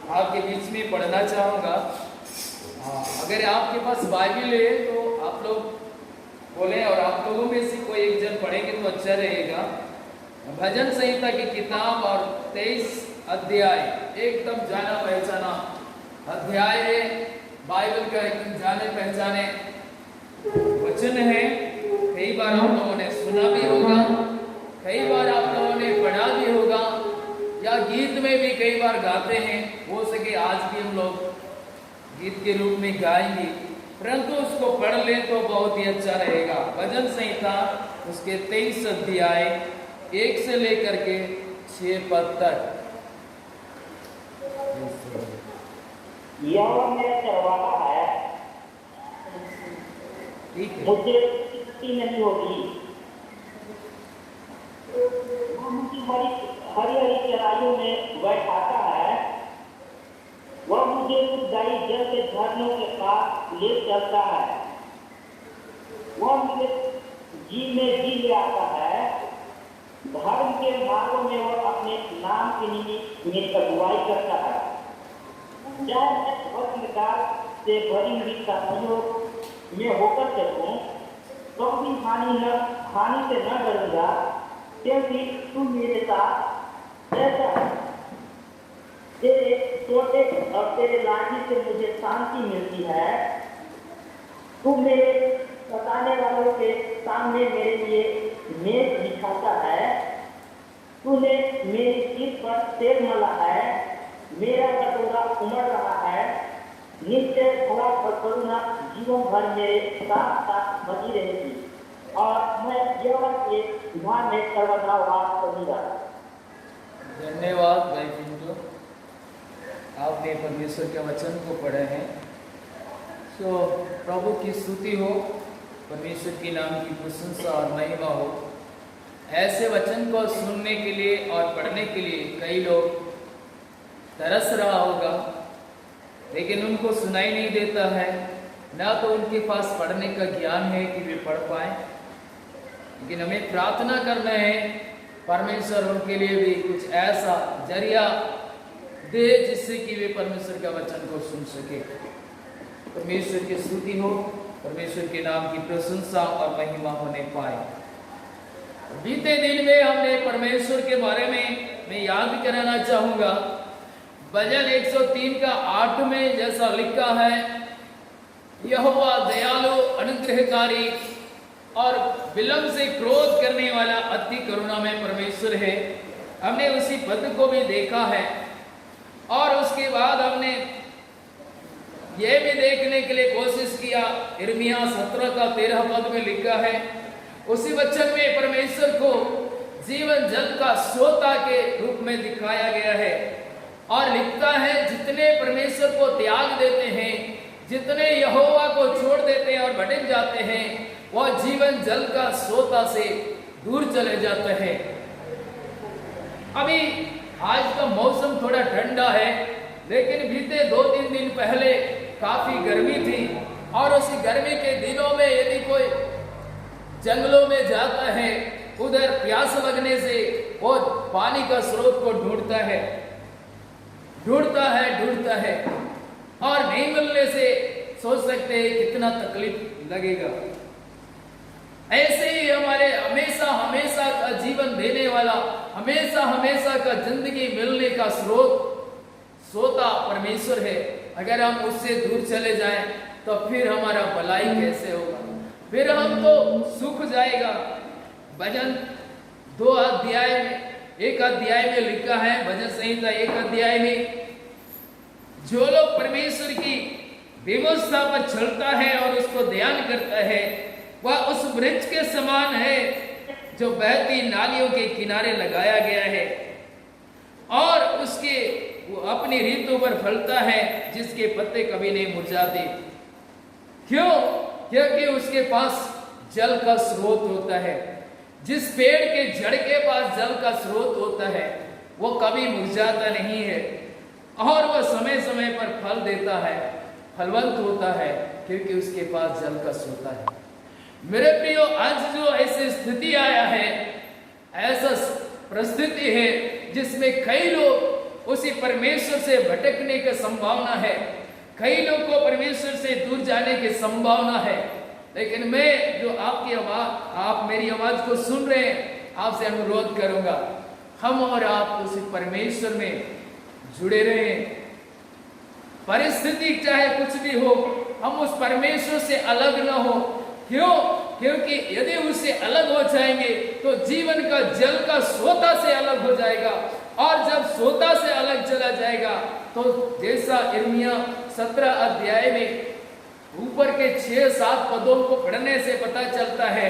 आपके बीच में पढ़ना चाहूँगा। अगर आपके पास बाइबल है तो आप लोग बोलें और आप लोगों में से कोई एक जन पढ़ेंगे तो अच्छा रहेगा। भजन संहिता की किताब और 23 अध्याय एकदम जाना पहचाना अध्याय है। बाइबल का एकदम जाने पहचाने वचन है। कई बार आप लोगों ने सुना भी होगा, कई बार आप लोगों ने पढ़ा भी होगा, या गीत में भी कई बार गाते हैं। हो सके आज भी हम लोग गीत के रूप में गाएंगे, परंतु उसको पढ़ लें तो बहुत ही अच्छा रहेगा। भजन संहिता उसके 23 अध्याय 1 से लेकर के 6 पद तक। यहोवा मेरा चरवाहा है, ठीक है, मुझे छुट्टी नहीं होगी। वह मुझे हरी हरी चराइयों में बैठाता है। वह मुझे उद्गारी जल के झरनों के पास ले चलता है। वह मुझे जी में जी ले आता है। धर्म के मार्गों में वह अपने नाम के निमित्त मेरी अगुवाई करता है। चाहे मैं वज्रकाल से भरी हुई सहयोग में होकर चलूं तो भी हानि से न डरूंगा, क्योंकि तू मेरे साथ रहता है। तेरे छोटे और तेरे लाठी से मुझे शांति मिलती है। तू मेरे सताने वालों के सामने मेरे लिए मेज बिछाता है। तूने मेरी सिर पर तेल मला है। मेरा कटोरा उमड़ रहा है। निश्चय भला और करुणा जीवन भर मेरे साथ साथ बनी रहेगी, और मैं यहोवा के विधान में सर्वदा वास करूंगा। धन्यवाद भाई पिंटू, आपने परमेश्वर के वचन को पढ़े हैं। तो प्रभु की स्तुति हो, परमेश्वर के नाम की प्रशंसा और महिमा हो। ऐसे वचन को सुनने के लिए और पढ़ने के लिए कई लोग तरस रहा होगा, लेकिन उनको सुनाई नहीं देता है, ना तो उनके पास पढ़ने का ज्ञान है कि वे पढ़ पाए। लेकिन हमें प्रार्थना करना है परमेश्वर उनके लिए भी कुछ ऐसा जरिया दे जिससे कि वे परमेश्वर का वचन को सुन सके। परमेश्वर की स्तुति हो, परमेश्वर के नाम की प्रशंसा और महिमा होने पाए। बीते दिन में हमने परमेश्वर के बारे में मैं याद कराना चाहूंगा। भजन 103 का 8 में जैसा लिखा है, यहोवा दयालु अनुग्रहकारी और विलंब से क्रोध करने वाला अति करुणा में परमेश्वर है। हमने उसी पद को भी देखा है, और उसके बाद हमने यह भी देखने के लिए कोशिश किया। यिर्मयाह 17 का 13 पद में लिखा है, उसी वचन में परमेश्वर को जीवन जल का सोता के रूप में दिखाया गया है, और लिखता है जितने परमेश्वर को त्याग देते हैं, जितने यहोवा को छोड़ देते हैं और भटक जाते हैं, वह जीवन जल का सोता से दूर चले जाते हैं। अभी आज का मौसम थोड़ा ठंडा है, लेकिन बीते 2-3 दिन पहले काफी गर्मी थी, और उसी गर्मी के दिनों में यदि कोई जंगलों में जाता है, उधर प्यास लगने से वो पानी का स्रोत को ढूंढता है, और नहीं मिलने से सोच सकते हैं कितना तकलीफ लगेगा। ऐसे ही हमारे हमेशा का जीवन देने वाला, हमेशा का जिंदगी मिलने का सोता परमेश्वर है। अगर हम उससे दूर चले जाएं तो फिर हमारा भलाई कैसे होगा, फिर हम तो सूख जाएगा। भजन 2 अध्याय में, 1 अध्याय में लिखा है, भजन संहिता 1 अध्याय में, जो लोग परमेश्वर की व्यवस्था पर चलता है और उसको ध्यान करता है, वह उस वृक्ष के समान है जो बहती नालियों के किनारे लगाया गया है, और उसके वो अपनी ऋतु पर फलता है, जिसके पत्ते कभी नहीं मुरझाते। क्यों? क्योंकि उसके पास जल का स्रोत होता है। जिस पेड़ के जड़ के पास जल का स्रोत होता है, वो कभी मुरझाता नहीं है, और वह समय समय पर फल देता है, फलवंत होता है, क्योंकि उसके पास जल का स्रोत है। मेरे प्रियो, आज जो ऐसी स्थिति आया है, ऐसा परिस्थिति है जिसमें कई लोग उसी परमेश्वर से भटकने की संभावना है। कई लोग को परमेश्वर से दूर जाने की संभावना है। लेकिन मैं जो आपकी आवाज, आप मेरी आवाज को सुन रहे हैं, आपसे अनुरोध करूंगा, हम और आप उसी परमेश्वर में जुड़े रहें। परिस्थिति चाहे कुछ भी हो, हम उस परमेश्वर से अलग न हो। क्यों? क्योंकि यदि उससे अलग हो जाएंगे तो जीवन का जल का सोता से अलग हो जाएगा, और जब सोता से अलग चला जाएगा तो जैसा यिर्मयाह 17 अध्याय में ऊपर के 6-7 पदों को पढ़ने से पता चलता है,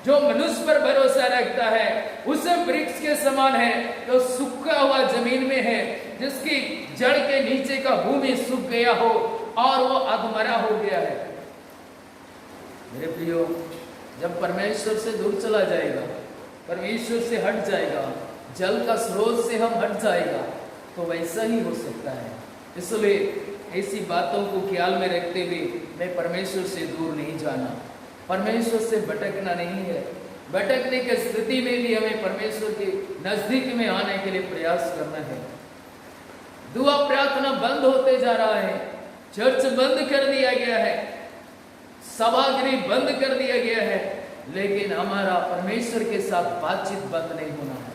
जो मनुष्य पर भरोसा रखता है उस वृक्ष के समान है जो सूखा हुआ जमीन में है, जिसकी जड़ के नीचे का भूमि सूख गया हो और वो अधमरा हो गया है। मेरे प्रियो, जब परमेश्वर से दूर चला जाएगा, परमेश्वर से हट जाएगा, जल का स्रोत से हम हट जाएगा, तो वैसा ही हो सकता है। इसलिए ऐसी बातों को ख्याल में रखते हुए मैं परमेश्वर से दूर नहीं जाना, परमेश्वर से भटकना नहीं है। भटकने की स्थिति में भी हमें परमेश्वर के नजदीक में आने के लिए प्रयास करना है। दुआ प्रार्थना बंद होते जा रहा है, चर्च बंद कर दिया गया है, सभागृह बंद कर दिया गया है, लेकिन हमारा परमेश्वर के साथ बातचीत बंद नहीं होना है।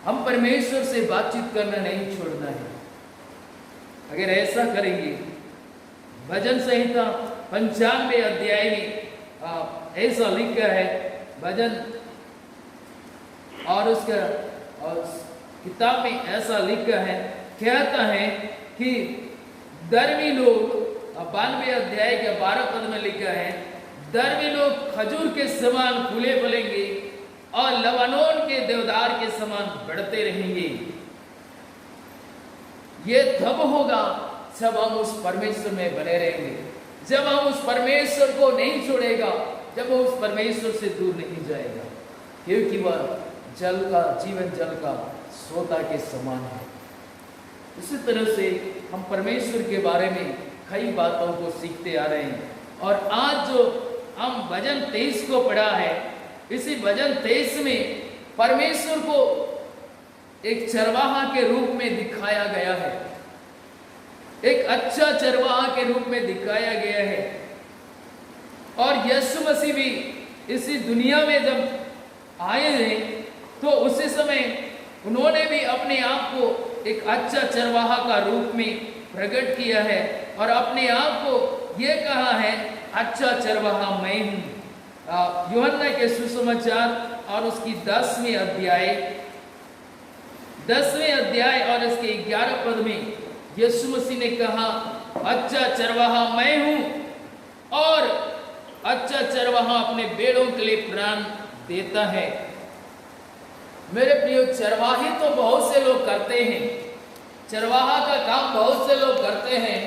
हम परमेश्वर से बातचीत करना नहीं छोड़ना है। अगर ऐसा करेंगे, भजन संहिता 95 अध्याय में ऐसा लिखा है, भजन और उसका और किताब में ऐसा लिखा है, कहता है कि धर्मी लोग, 92 अध्याय के 12 पद में लिखा है, धर्मी लोग खजूर के समान फूले फलेंगे और लबानोन के देवदार के समान बढ़ते रहेंगे। ये तब होगा जब हम उस परमेश्वर में बने रहेंगे, जब हम उस परमेश्वर को नहीं छोड़ेगा, जब वो उस परमेश्वर से दूर नहीं जाएगा, क्योंकि वह जल का, जीवन जल का सोता के समान है। इसी तरह से हम परमेश्वर के बारे में कई बातों को सीखते आ रहे हैं। और आज जो हम भजन 23 को पढ़ा है, इसी भजन 23 में परमेश्वर को एक चरवाहा के रूप में दिखाया गया है, एक अच्छा चरवाहा के रूप में दिखाया गया है। और यीशु मसीह भी इसी दुनिया में जब आए हैं तो उसी समय उन्होंने भी अपने आप को एक अच्छा चरवाहा का रूप में प्रकट किया है और अपने आप को ये कहा है, अच्छा चरवाहा मैं हूं। यूहन्ना के सुसमाचार और उसकी 10वें अध्याय और इसके 11 पद में यीशु मसीह ने कहा, अच्छा चरवाहा मैं हूं और अच्छा चरवाहा अपने भेड़ों के लिए प्राण देता है। मेरे प्रियो, चरवाहे तो बहुत से लोग करते हैं, चरवाहा का काम बहुत से लोग करते हैं,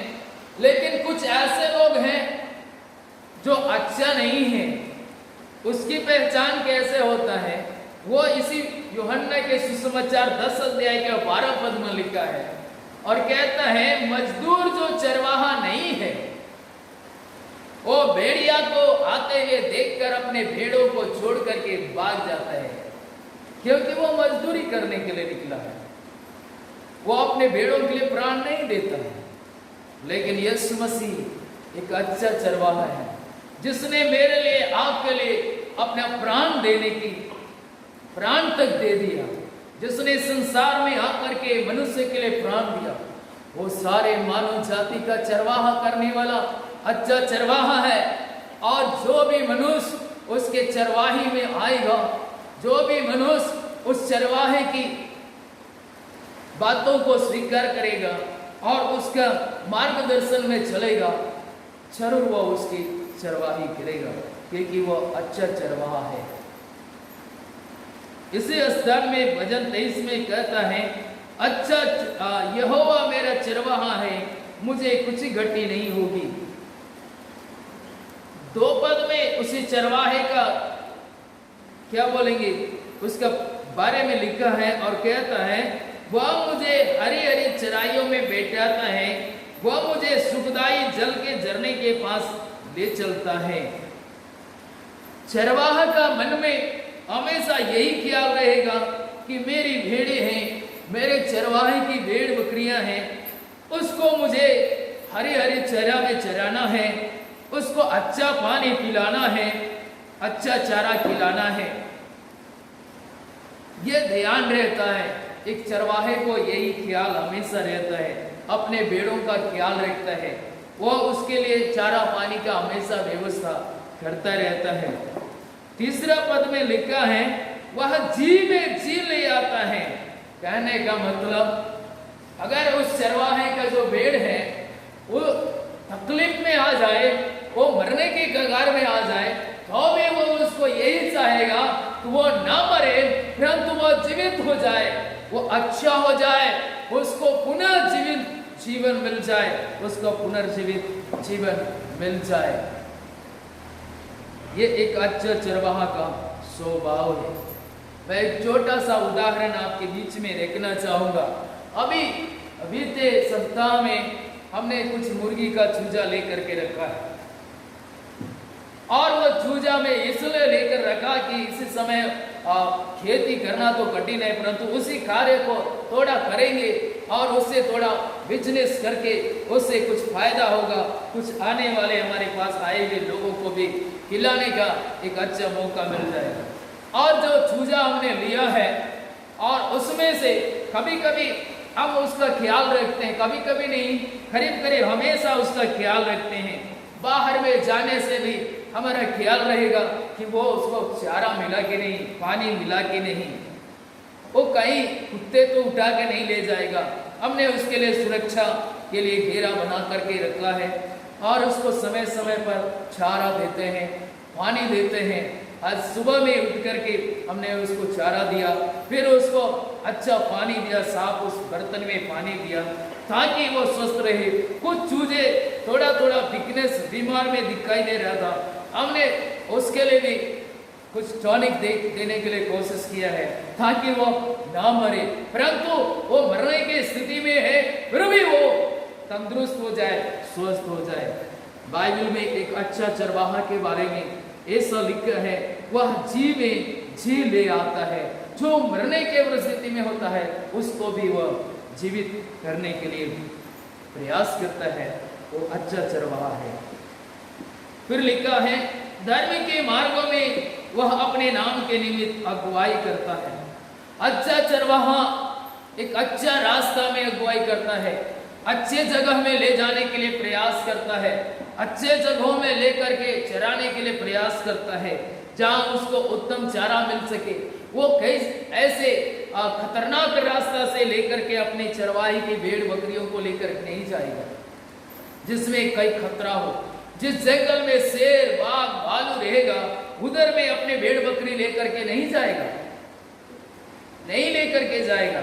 लेकिन कुछ ऐसे लोग हैं जो अच्छा नहीं है। उसकी पहचान कैसे होता है? वो इसी यूहन्ना के सुसमाचार 10 अध्याय के 12 पद में लिखा है और कहता है, मजदूर जो चरवाहा नहीं है वो भेड़िया को आते हुए देखकर अपने भेड़ों को छोड़ करके भाग जाता है, क्योंकि वो मजदूरी करने के लिए निकला है, वो अपने भेड़ों के लिए प्राण नहीं देता है। लेकिन यीशु मसीह एक अच्छा चरवाहा है, जिसने मेरे लिए, आपके लिए अपना प्राण देने की, प्राण तक दे दिया, जिसने संसार में आकर के मनुष्य के लिए प्राण दिया। वो सारे मानव जाति का चरवाहा करने वाला अच्छा चरवाहा है। और जो भी मनुष्य उसके चरवाही में आएगा, जो भी मनुष्य उस चरवाहे की बातों को स्वीकार करेगा और उसका मार्गदर्शन में चलेगा, जरूर वह उसकी चरवाही करेगा, क्योंकि वह अच्छा चरवाहा है। इसी स्थान में भजन 23 में कहता है, अच्छा यहोवा मेरा चरवाहा है, मुझे कुछ घटी नहीं होगी। 2 पद में उसी चरवाहे का क्या बोलेंगे, उसका बारे में लिखा है और कहता है, वह मुझे हरी हरी चराइयों में बैठाता है, वह मुझे सुखदाई जल के झरने के पास ले चलता है। चरवाहा का मन में हमेशा यही ख्याल रहेगा कि मेरी भेड़ें हैं मेरे चरवाहे की भेड़ बकरियां हैं, उसको मुझे हरी हरी चरा में चराना है, उसको अच्छा पानी पिलाना है, अच्छा चारा खिलाना है। यह ध्यान रहता है, एक चरवाहे को यही ख्याल हमेशा रहता है, अपने भेड़ों का ख्याल रखता है, वो उसके लिए चारा पानी का हमेशा व्यवस्था करता रहता है। तीसरा पद में लिखा है वह जी में जी ले आता है। कहने का मतलब अगर उस चरवाहे का जो भेड़ है वो तकलीफ में आ जाए, वो मरने की कगार में आ जाए, तो भी वो उसको यही चाहेगा कि वो ना मरे, परंतु वो जीवित हो जाए, वो अच्छा हो जाए, उसको पुनर्जीवित जीवन मिल जाए, उसको पुनर्जीवित जीवन मिल जाए। ये एक अच्छा चरवाहा का स्वभाव है। मैं एक छोटा सा उदाहरण आपके बीच में रखना चाहूंगा। अभी बीते सप्ताह में हमने कुछ मुर्गी का चूजा लेकर के रखा है, और वो चूजा में इसलिए लेकर रखा कि इस समय खेती करना तो कठिन है, परंतु उसी कार्य को थोड़ा करेंगे और उससे थोड़ा बिजनेस करके उससे कुछ फायदा होगा, कुछ आने वाले हमारे पास आए हुए लोगों को भी खिलाने का एक अच्छा मौका मिल जाएगा। और जो चूजा हमने लिया है और उसमें से कभी कभी हम उसका ख्याल रखते हैं, कभी कभी नहीं, करीब करीब हमेशा उसका ख्याल रखते हैं। बाहर में जाने से भी हमारा ख्याल रहेगा कि वो उसको चारा मिला कि नहीं, पानी मिला कि नहीं, वो कहीं कुत्ते तो उठा के नहीं ले जाएगा। हमने उसके लिए सुरक्षा के लिए घेरा बना करके रखा है और उसको समय समय पर चारा देते हैं, पानी देते हैं। आज सुबह में उठ करके हमने उसको चारा दिया, फिर उसको अच्छा पानी दिया, साफ उस बर्तन में पानी दिया ताकि वो स्वस्थ रहे। कुछ चूजे थोड़ा थोड़ा वीकनेस बीमार में दिखाई दे रहा था, हमने उसके लिए भी कुछ टॉनिक देने के लिए कोशिश किया है ताकि वो ना मरे, परंतु वो मरने की स्थिति में है, फिर भी वो तंदुरुस्त हो जाए, स्वस्थ हो जाए। बाइबल में एक अच्छा चरवाहा के बारे में ऐसा लिखा है, वह जी में जी ले आता है, जो मरने के परिस्थिति में होता है उसको भी वह जीवित करने के लिए प्रयास करता है, वो अच्छा चरवाहा है। फिर लिखा है धर्म के मार्गों में वह अपने नाम के निमित्त अगुवाई करता है। अच्छा चरवाहा एक अच्छा रास्ता में अगुवाई करता है, अच्छे जगह में ले जाने के लिए प्रयास करता है, अच्छे जगहों में लेकर के चराने के लिए प्रयास करता है, जहां उसको उत्तम चारा मिल सके। वो कई ऐसे खतरनाक रास्ता से लेकर के अपने चरवाही की भेड़ बकरियों को लेकर नहीं जाएगा जिसमें कई खतरा हो। जिस जंगल में शेर, बाघ, भालू रहेगा, उधर में अपने भेड़ बकरी लेकर के नहीं जाएगा, नहीं लेकर के जाएगा,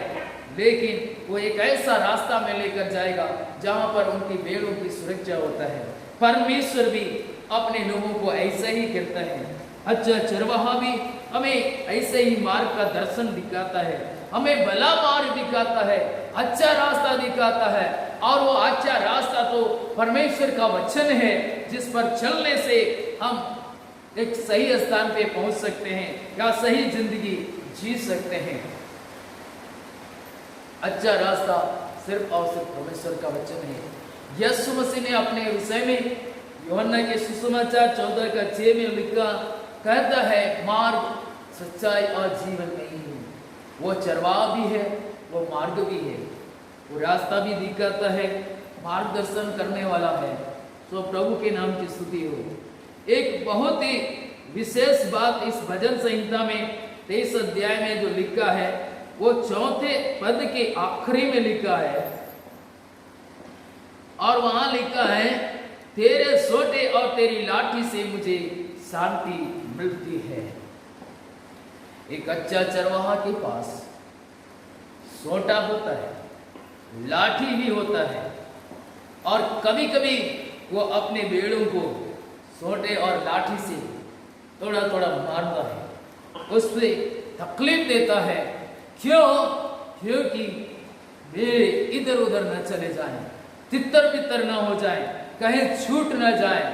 लेकिन वो एक ऐसा रास्ता में लेकर जाएगा जहां पर उनकी भेड़ों की सुरक्षा होता है। परमेश्वर भी अपने लोगों को ऐसा ही करता है। अच्छा चरवाहा भी हमें ऐसे ही मार्ग का दर्शन दिखाता है, हमें भला मार्ग दिखाता है, अच्छा रास्ता दिखाता है, और वो अच्छा रास्ता तो परमेश्वर का वचन है जिस पर चलने से हम एक सही स्थान पे पहुंच सकते हैं या सही जिंदगी जी सकते हैं। अच्छा रास्ता सिर्फ और सिर्फ परमेश्वर का वचन है। यीशु मसीह ने अपने विषय में यूहन्ना के सुसमाचार 14:6 में लिखा, कहता है मार्ग, सच्चाई और जीवन नहीं है। वो चरवाहा भी है, वो मार्ग भी है, वो रास्ता भी दिखाता है, मार्गदर्शन करने वाला है। तो प्रभु के नाम की स्तुति हो। एक बहुत ही विशेष बात इस भजन संहिता में 23 अध्याय में जो लिखा है, वो 4थे पद के आखिरी में लिखा है, और वहां लिखा है तेरे सोटे और तेरी लाठी से मुझे शांति मिलती है। एक अच्छा चरवाहा के पास सोटा होता है, लाठी भी होता है, और कभी कभी वो अपने भेड़ों को सोटे और लाठी से थोड़ा थोड़ा मारता है, उससे तकलीफ देता है। क्यों? क्योंकि भेड़े इधर उधर न चले जाएं, तितर बितर न हो जाए, कहीं छूट न जाए,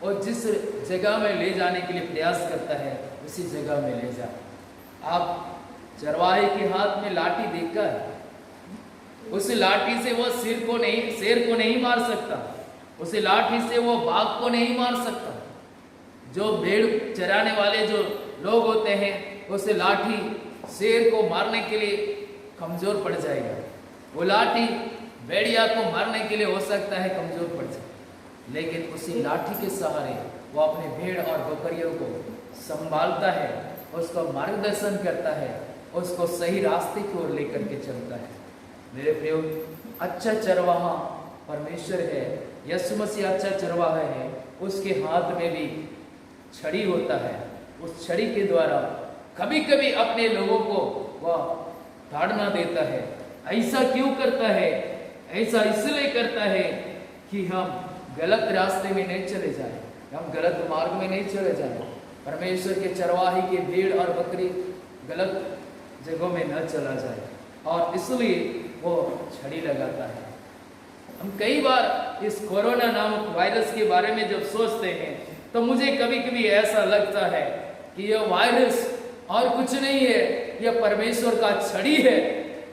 और जिस जगह में ले जाने के लिए प्रयास करता है उसी जगह में ले जाए। आप चरवाहे के हाथ में लाठी देखकर उस लाठी से वो शेर को नहीं मार सकता, उस लाठी से वो बाघ को नहीं मार सकता। जो भेड़ चराने वाले जो लोग होते हैं, उस लाठी शेर को मारने के लिए कमजोर पड़ जाएगा, वो लाठी भेड़िया को मारने के लिए हो सकता है कमजोर पड़ जाए, लेकिन उसी लाठी के सहारे वो अपने भेड़ और बकरियों को संभालता है, उसको मार्गदर्शन करता है, उसको सही रास्ते की ओर लेकर के चलता है। मेरे प्रियो, अच्छा चरवाहा परमेश्वर है, यीशु मसीह अच्छा चरवाहा है। उसके हाथ में भी छड़ी होता है, उस छड़ी के द्वारा कभी कभी अपने लोगों को वह ताड़ना देता है। ऐसा क्यों करता है? ऐसा इसलिए करता है कि हम गलत रास्ते में नहीं चले जाए, हम गलत मार्ग में नहीं चले जाए, परमेश्वर के चरवाहे के भेड़ और बकरी गलत जगहों में न चला जाए, और इसलिए वो छड़ी लगाता है। हम कई बार इस कोरोना नामक वायरस के बारे में जब सोचते हैं तो मुझे कभी कभी ऐसा लगता है कि यह वायरस और कुछ नहीं है, यह परमेश्वर का छड़ी है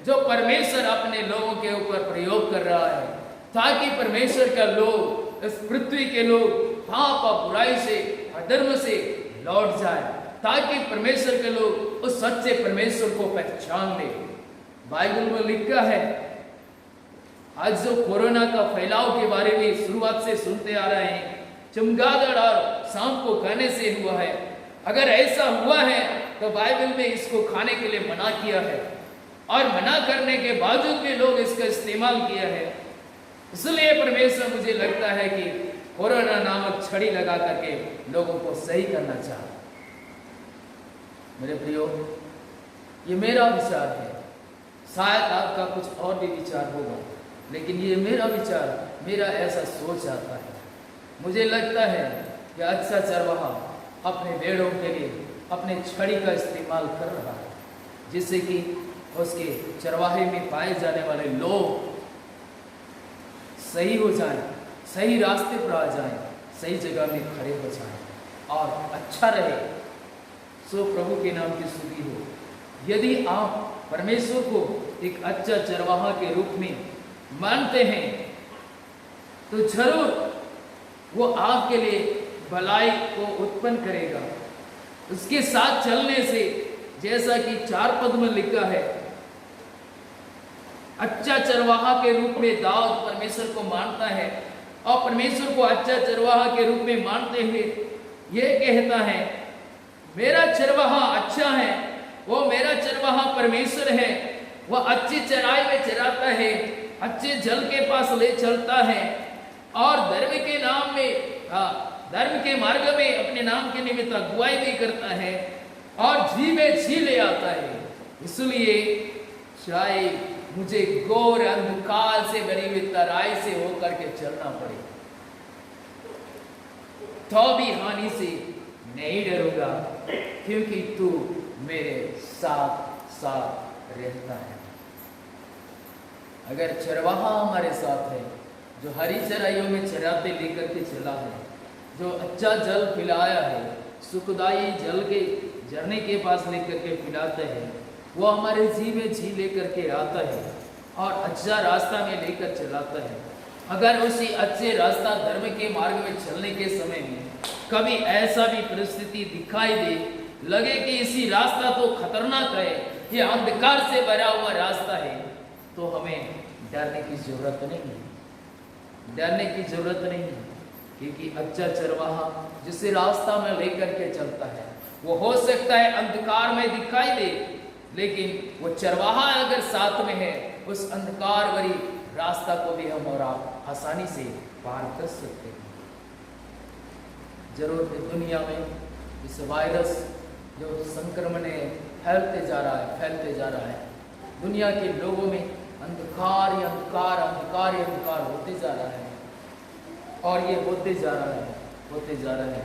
जो परमेश्वर अपने लोगों के ऊपर प्रयोग कर रहा है, ताकि परमेश्वर का लोग, इस पृथ्वी के लोग पाप और बुराई से, अधर्म से लौट जाए, ताकि परमेश्वर के लोग उस सच्चे परमेश्वर को पहचान ले। बाइबल में लिखा है, आज जो कोरोना का फैलाव के बारे में शुरुआत से सुनते आ रहे हैं, चमगादड़ और सांप को खाने से हुआ है। अगर ऐसा हुआ है तो बाइबल में इसको खाने के लिए मना किया है, और मना करने के बावजूद भी लोग इसका इस्तेमाल किया है। इसलिए परमेश्वर मुझे लगता है कि कोरोना नामक छड़ी लगा करके लोगों को सही करना चाहता। मेरे प्रियो, ये मेरा विचार है, शायद आपका कुछ और भी विचार होगा, लेकिन ये मेरा विचार, मेरा ऐसा सोच आता है। मुझे लगता है कि अच्छा चरवाहा अपने भेड़ों के लिए अपने छड़ी का इस्तेमाल कर रहा है, जिससे कि उसके चरवाहे में पाए जाने वाले लोग सही हो जाएं, सही रास्ते पर आ जाएं, सही जगह में खड़े हो जाएं और अच्छा रहे। सो प्रभु के नाम की स्तुति हो। यदि आप परमेश्वर को एक अच्छा चरवाहा के रूप में मानते हैं तो जरूर वो आपके लिए भलाई को उत्पन्न करेगा। उसके साथ चलने से, जैसा कि 4 पद में लिखा है, अच्छा चरवाहा के रूप में दाऊद परमेश्वर को मानता है, और परमेश्वर को अच्छा चरवाहा के रूप में मानते हुए यह कहता है, मेरा चरवाहा अच्छा है, वो मेरा चरवाहा परमेश्वर है, वह अच्छी चराई में चराता है, अच्छे जल के पास ले चलता है, और धर्म के नाम में, धर्म के मार्ग में अपने नाम के निमित्त अगुवाई भी करता है, और जी में जी ले आता है। इसलिए शायद मुझे घोर अंधकार से भरी हुई तराई से होकर के चलना पड़े, तो भी हानि से नहीं डरूंगा, क्योंकि तू मेरे साथ साथ रहता है। अगर चरवाहा हमारे साथ है, जो हरी चराइयों में चराते लेकर के चला है, जो अच्छा जल पिलाया है, सुखदाई जल के झरने के पास लेकर के पिलाता है, वो हमारे जी में जी लेकर के आता है और अच्छा रास्ता में लेकर चलाता है। अगर उसी अच्छे रास्ता धर्म के मार्ग में चलने के समय में कभी ऐसा भी परिस्थिति दिखाई दे, लगे कि इसी रास्ता तो खतरनाक है, ये अंधकार से भरा हुआ रास्ता है, तो हमें डरने की जरूरत नहीं है, डरने की जरूरत नहीं है, क्योंकि अच्छा चरवाहा जिसे रास्ता में लेकर के चलता है, वो हो सकता है अंधकार में दिखाई दे, लेकिन वो चरवाहा अगर साथ में है, उस अंधकार भरी रास्ता को भी हम और आप आसानी से पार कर सकते हैं। जरूर दुनिया में इस वायरस जो संक्रमण है फैलते जा रहा है, दुनिया के लोगों में अंधकार ही अंधकार होते जा रहा है, और ये होते जा रहा है।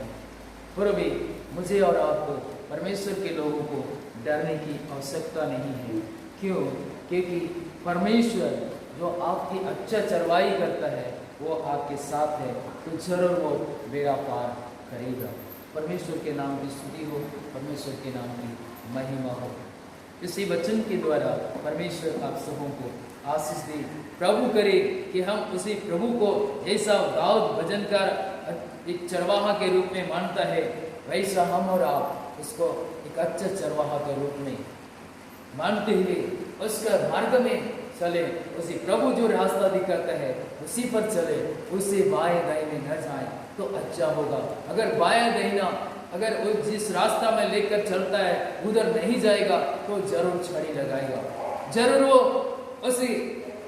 फिर भी मुझे और आपको, परमेश्वर के लोगों को डरने की आवश्यकता नहीं है। क्यों? क्योंकि परमेश्वर जो आपकी अच्छा चरवाई करता है, वो आपके साथ है, तो जरूर वो बेड़ा पार करेगा। परमेश्वर के नाम की स्तुति हो, परमेश्वर के नाम की महिमा हो। इसी वचन के द्वारा परमेश्वर आप सबों को आशीष दी। प्रभु करे कि हम उसी प्रभु को जैसा दाऊद भजनकार एक चरवाहा के रूप में मानता है, वैसा हम और आप उसको एक अच्छा चरवाहा के रूप में मानते हुए उसका मार्ग में चले, उसी प्रभु जो रास्ता दिखाता है उसी पर चले, उसे बाएं दाएं न जाए तो अच्छा होगा। अगर बाएं दाहिना अगर वो जिस रास्ता में लेकर चलता है उधर नहीं जाएगा तो जरूर छड़ी लगाएगा, जरूर वो उसी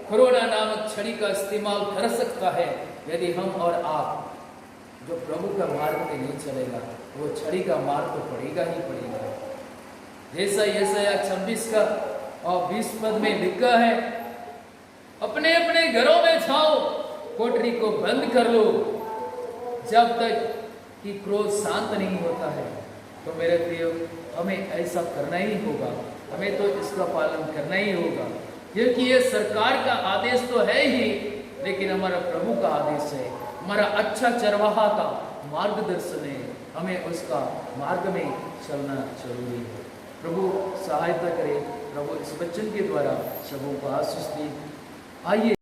कोरोना नामक छड़ी का इस्तेमाल कर सकता है। यदि हम और आप जो प्रभु का मार्ग में नहीं चलेगा वो छड़ी का मार तो पड़ेगा ही पड़ेगा। जैसा यशायाह 26 का और 20 पद में लिखा है, अपने अपने घरों में जाओ, कोठरी को बंद कर लो जब तक कि क्रोध शांत नहीं होता है। तो मेरे प्रियो, हमें ऐसा करना ही होगा, हमें तो इसका पालन करना ही होगा, क्योंकि ये सरकार का आदेश तो है ही, लेकिन हमारा प्रभु का आदेश है, हमारा अच्छा चरवाहा का मार्गदर्शन है, हमें उसका मार्ग में चलना जरूरी है। प्रभु सहायता करे, प्रभु इस वचन के द्वारा सबों को आशीष दे। आइए